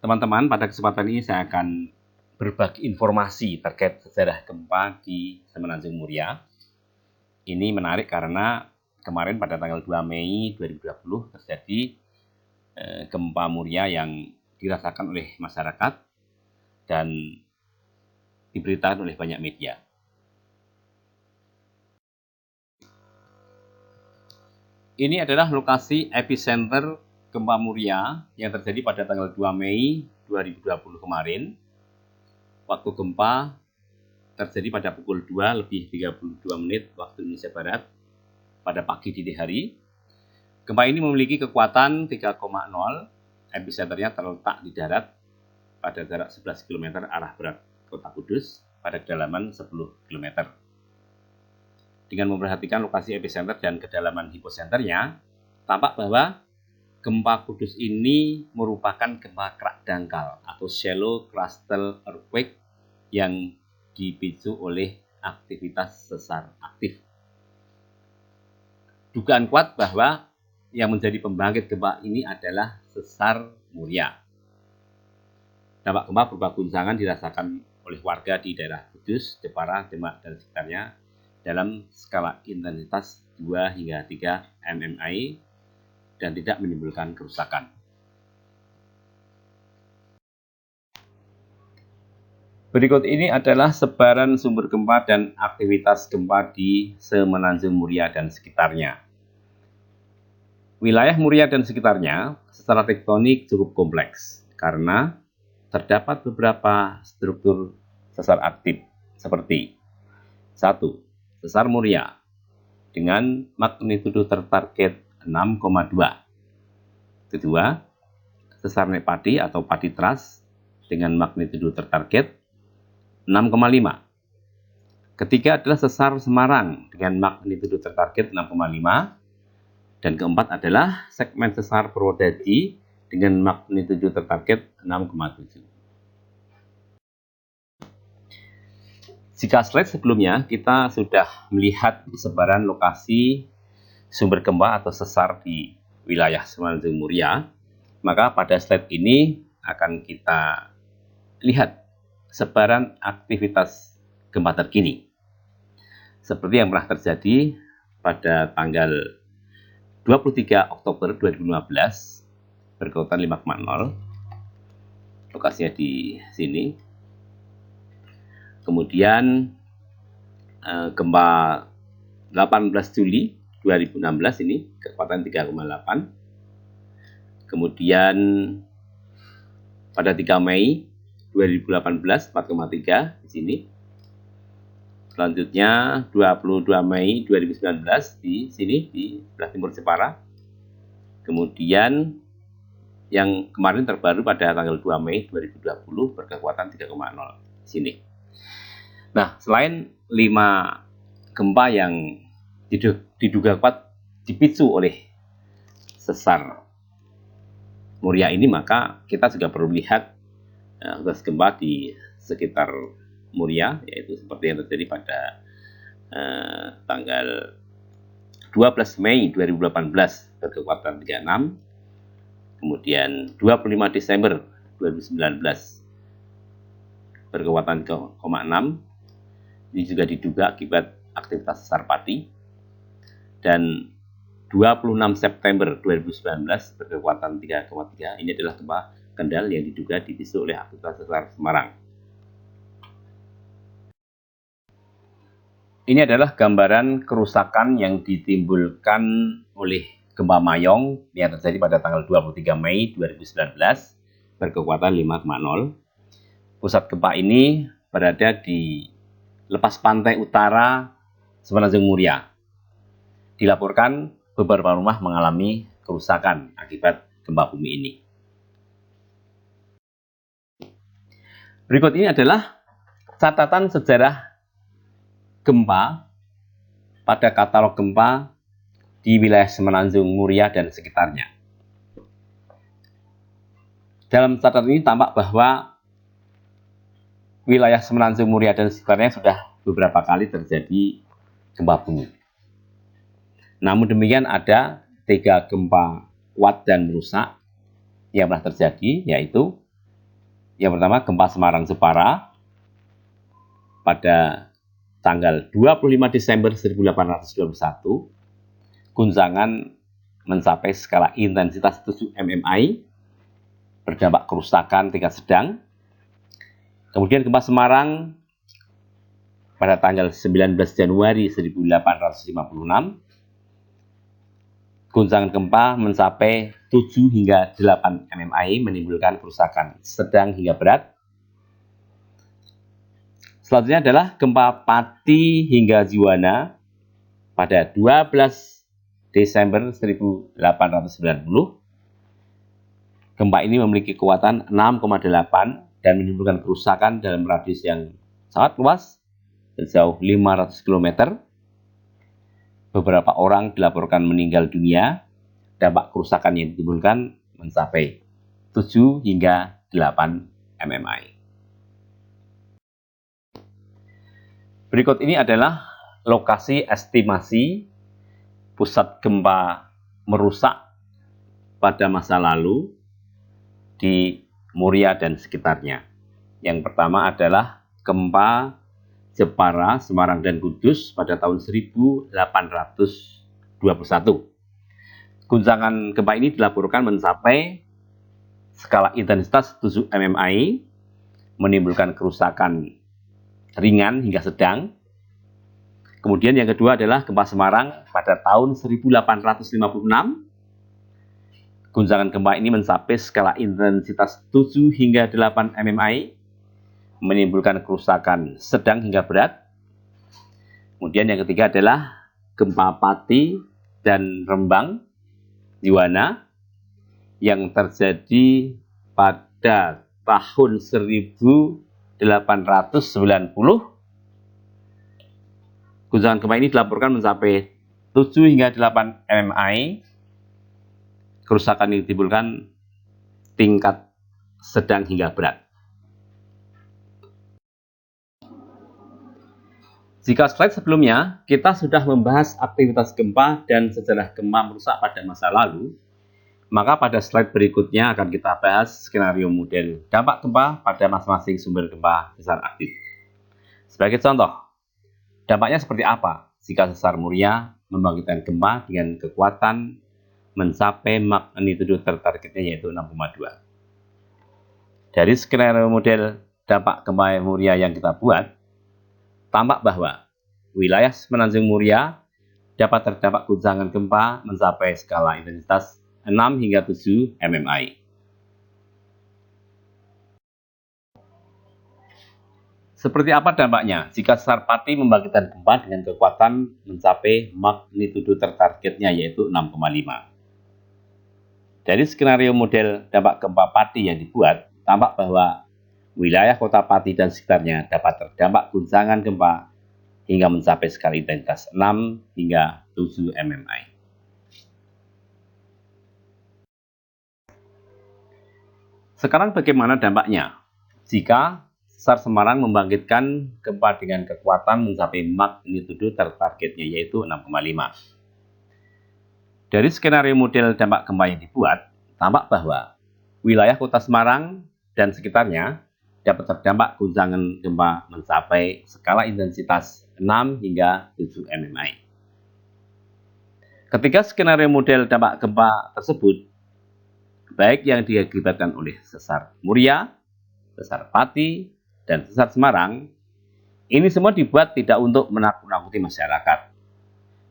Teman-teman, pada kesempatan ini saya akan berbagi informasi terkait sejarah gempa di Semenanjung Muria. Ini menarik karena kemarin pada tanggal 2 Mei 2020 terjadi gempa Muria yang dirasakan oleh masyarakat dan diberitakan oleh banyak media. Ini adalah lokasi epicenter gempa Muria yang terjadi pada tanggal 2 Mei 2020 kemarin. Waktu gempa terjadi pada pukul 2:32 waktu Indonesia Barat pada pagi dini hari. Gempa ini memiliki kekuatan 3,0. Epicenternya terletak di darat pada jarak 11 km arah barat Kota Kudus pada kedalaman 10 km. Dengan memperhatikan lokasi epicenter dan kedalaman hiposenternya, tampak bahwa gempa Kudus ini merupakan gempa kerak dangkal atau shallow crustal earthquake yang dipicu oleh aktivitas sesar aktif. Dugaan kuat bahwa yang menjadi pembangkit gempa ini adalah sesar Muria. Dampak gempa berupa guncangan dirasakan oleh warga di daerah Kudus, Jepara, Demak, dan sekitarnya dalam skala intensitas 2 hingga 3 mmi dan tidak menimbulkan kerusakan. Berikut ini adalah sebaran sumber gempa dan aktivitas gempa di Semenanjung Muria dan sekitarnya. Wilayah Muria dan sekitarnya secara tektonik cukup kompleks karena terdapat beberapa struktur sesar aktif seperti 1. Sesar Muria dengan magnitudo tertarget 6,2. Kedua, sesar Nepadi atau Padi Trust dengan magnitudo tertarget 6,5. Ketiga adalah sesar Semarang dengan magnitudo tertarget 6,5. Dan keempat adalah segmen sesar Purwodadi dengan magnitudo tertarget 6,7. Jika slide sebelumnya kita sudah melihat sebaran lokasi sumber gempa atau sesar di wilayah Semenanjung Muria, maka pada slide ini akan kita lihat sebaran aktivitas gempa terkini. Seperti yang pernah terjadi pada tanggal 23 Oktober 2015 berkekuatan 5,0. Lokasinya di sini. Kemudian gempa 18 Juli 2016 ini kekuatan 3,8. Kemudian pada 3 Mei 2018 4,3 di sini. Selanjutnya 22 Mei 2019 di sini di sebelah timur Jepara. Kemudian yang kemarin terbaru pada tanggal 2 Mei 2020 berkekuatan 3,0 di sini. Nah, selain 5 gempa yang diduga kuat dipicu oleh sesar Muria ini, maka kita juga perlu melihat aktivitas gempa di sekitar Muria, yaitu seperti yang terjadi pada tanggal 12 Mei 2018 berkekuatan 3,6. Kemudian 25 Desember 2019 berkekuatan 0,6. Ini juga diduga akibat aktivitas sesar Pati. Dan 26 September 2019 berkekuatan 3,3. Ini adalah gempa Kendal yang diduga dipicu oleh aktivitas sesar Semarang. Ini adalah gambaran kerusakan yang ditimbulkan oleh gempa Mayong yang terjadi pada tanggal 23 Mei 2019 berkekuatan 5,0. Pusat gempa ini berada di lepas pantai utara Semenanjung Muria. Dilaporkan beberapa rumah mengalami kerusakan akibat gempa bumi ini. Berikut ini adalah catatan sejarah gempa pada katalog gempa di wilayah Semenanjung Muria dan sekitarnya. Dalam catatan ini tampak bahwa wilayah Semenanjung Muria dan sekitarnya sudah beberapa kali terjadi gempa bumi. Namun demikian ada 3 gempa kuat dan merusak yang pernah terjadi, yaitu Yang pertama, gempa Semarang Jepara pada tanggal 25 Desember 1821. Guncangan mencapai skala intensitas 7 mmi, berdampak kerusakan tingkat sedang. Kemudian gempa Semarang pada tanggal 19 Januari 1856. Guncangan gempa mencapai 7 hingga 8 mmi, menimbulkan kerusakan sedang hingga berat. Selanjutnya adalah gempa Pati hingga Jiwana pada 12 Desember 1890. Gempa ini memiliki kekuatan 6,8 dan menimbulkan kerusakan dalam radius yang sangat luas, sejauh 500 km. Beberapa orang dilaporkan meninggal dunia. Dampak kerusakan yang ditimbulkan mencapai 7 hingga 8 mmi. Berikut ini adalah lokasi estimasi pusat gempa merusak pada masa lalu di Muria dan sekitarnya. Yang pertama adalah gempa Jepara, Semarang, dan Kudus pada tahun 1821. Guncangan gempa ini dilaporkan mencapai skala intensitas 7 mmi, menimbulkan kerusakan ringan hingga sedang. Kemudian yang kedua adalah gempa Semarang pada tahun 1856. Guncangan gempa ini mencapai skala intensitas 7 hingga 8 mmi, menimbulkan kerusakan sedang hingga berat. Kemudian yang ketiga adalah gempa Pati dan Rembang, Jiwana, yang terjadi pada tahun 1890. Guncangan gempa ini dilaporkan mencapai 7 hingga 8 mmi. Kerusakan yang ditimbulkan tingkat sedang hingga berat. Jika slide sebelumnya kita sudah membahas aktivitas gempa dan sejarah gempa merusak pada masa lalu, maka pada slide berikutnya akan kita bahas skenario model dampak gempa pada masing-masing sumber gempa sesar aktif. Sebagai contoh, dampaknya seperti apa jika sesar Muria membangkitkan gempa dengan kekuatan mencapai magnitudo tertargetnya yaitu 6,2. Dari skenario model dampak gempa Muria yang kita buat, tampak bahwa wilayah Semenanjung Muria dapat terdampak guncangan gempa mencapai skala intensitas 6 hingga 7 mmi. Seperti apa dampaknya jika sesar Pati membangkitkan gempa dengan kekuatan mencapai magnitudo tertargetnya yaitu 6,5? Dari skenario model dampak gempa Pati yang dibuat, tampak bahwa wilayah kota Pati dan sekitarnya dapat terdampak guncangan gempa hingga mencapai skala intensitas 6 hingga 7 mmi. Sekarang bagaimana dampaknya jika sesar Semarang membangkitkan gempa dengan kekuatan mencapai magnitudo tertargetnya yaitu 6,5? Dari skenario model dampak gempa yang dibuat, tampak bahwa wilayah kota Semarang dan sekitarnya dapat terdampak guncangan gempa mencapai skala intensitas 6 hingga 7 mmi. Ketika skenario model dampak gempa tersebut, baik yang diakibatkan oleh sesar Muria, sesar Pati, dan sesar Semarang, ini semua dibuat tidak untuk menakut-nakuti masyarakat.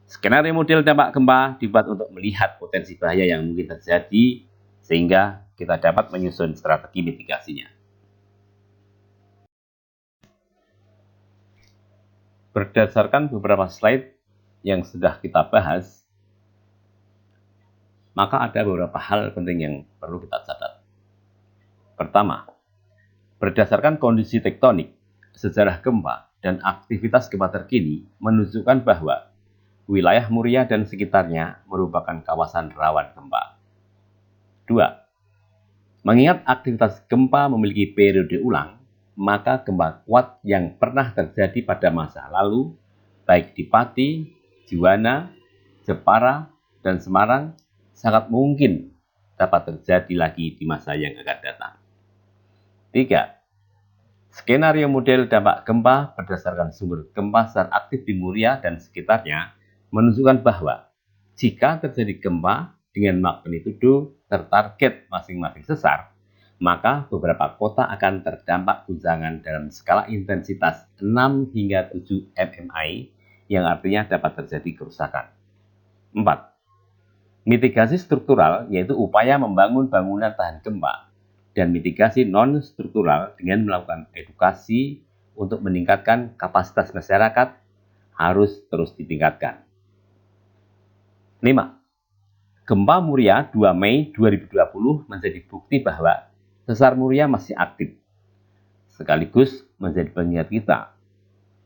Skenario model dampak gempa dibuat untuk melihat potensi bahaya yang mungkin terjadi, sehingga kita dapat menyusun strategi mitigasinya. Berdasarkan beberapa slide yang sudah kita bahas, maka ada beberapa hal penting yang perlu kita catat. Pertama, berdasarkan kondisi tektonik, sejarah gempa, dan aktivitas gempa terkini menunjukkan bahwa wilayah Muria dan sekitarnya merupakan kawasan rawan gempa. 2. Mengingat aktivitas gempa memiliki periode ulang, maka gempa kuat yang pernah terjadi pada masa lalu, baik di Pati, Jiwana, Jepara, dan Semarang, sangat mungkin dapat terjadi lagi di masa yang akan datang. 3. Skenario model dampak gempa berdasarkan sumber gempa secara aktif di Muria dan sekitarnya menunjukkan bahwa jika terjadi gempa dengan magnitudo tertarget masing-masing sesar, maka beberapa kota akan terdampak guncangan dalam skala intensitas 6 hingga 7 mmi, yang artinya dapat terjadi kerusakan. 4. Mitigasi struktural yaitu upaya membangun bangunan tahan gempa, dan mitigasi non-struktural dengan melakukan edukasi untuk meningkatkan kapasitas masyarakat harus terus ditingkatkan. 5. Gempa Muria 2 Mei 2020 menjadi bukti bahwa sesar Muria masih aktif, sekaligus menjadi pengingat kita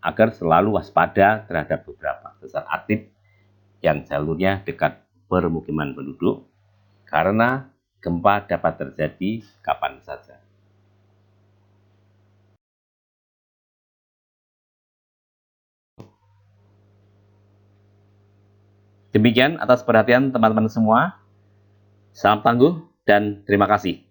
agar selalu waspada terhadap beberapa sesar aktif yang jalurnya dekat permukiman penduduk, karena gempa dapat terjadi kapan saja. Demikian atas perhatian teman-teman semua. Salam tangguh dan terima kasih.